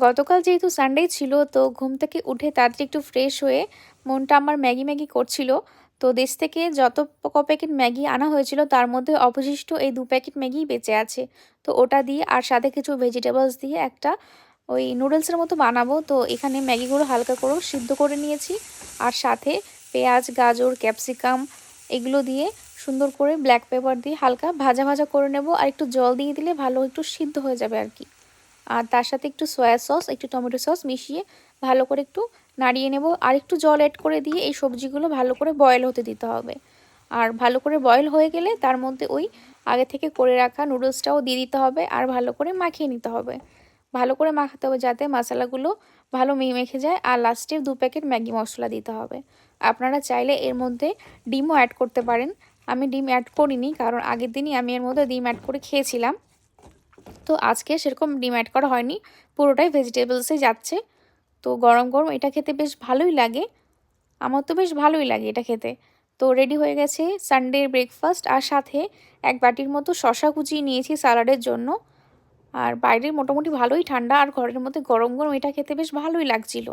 গতকাল যেহেতু সানডে ছিল, তো ঘুম থেকে উঠে তাড়াতাড়ি একটু ফ্রেশ হয়ে মনটা আমার ম্যাগি ম্যাগি করছিল। তো দেশ থেকে যত প্যাকেট ম্যাগি আনা হয়েছিল তার মধ্যে অবশিষ্ট এই 2 প্যাকেট ম্যাগিই বেঁচে আছে। তো ওটা দিয়ে আর সাথে কিছু ভেজিটেবলস দিয়ে একটা ওই নুডলসের মতো বানাবো। তো এখানে ম্যাগিগুলো হালকা করে সিদ্ধ করে নিয়েছি, আর সাথে পেঁয়াজ, গাজর, ক্যাপসিকাম এগুলো দিয়ে সুন্দর করে ব্ল্যাক পেপার দিয়ে হালকা ভাজা ভাজা করে নেব। আর একটু জল দিয়ে দিলে ভালো একটু সিদ্ধ হয়ে যাবে আর কি। আর তার সাথে একটু সয়া সস, একটু টমেটো সস মিশিয়ে ভালো করে একটু নাড়িয়ে নেব। আর একটু জল অ্যাড করে দিয়ে এই সবজিগুলো ভালো করে বয়েল হতে দিতে হবে। আর ভালো করে বয়েল হয়ে গেলে তার মধ্যে ওই আগে থেকে করে রাখা নুডলসটাও দিয়ে দিতে হবে, আর ভালো করে মাখিয়ে নিতে হবে। ভালো করে মাখাতে হবে যাতে মশলাগুলো ভালো মেখে যায়। আর লাস্টে 2 প্যাকেট ম্যাগি মশলা দিতে হবে। আপনারা চাইলে এর মধ্যে ডিমও অ্যাড করতে পারেন। আমি ডিম অ্যাড করিনি, কারণ আগের দিনই আমি এর মধ্যে ডিম অ্যাড করে খেয়েছিলাম। তো আজকে সেরকম ডিম অ্যাড করা হয়নি, পুরোটাই ভেজিটেবলসে যাচ্ছে। তো গরম গরম এটা খেতে বেশ ভালোই লাগে, আমার তো বেশ ভালোই লাগে এটা খেতে। তো রেডি হয়ে গেছে সানডের ব্রেকফাস্ট। আর সাথে এক বাটির মতো শশা কুচিয়ে নিয়েছি স্যালাডের জন্য। আর বাইরে মোটামুটি ভালোই ঠান্ডা, আর ঘরের মধ্যে গরম গরম এটা খেতে বেশ ভালোই লাগছিল।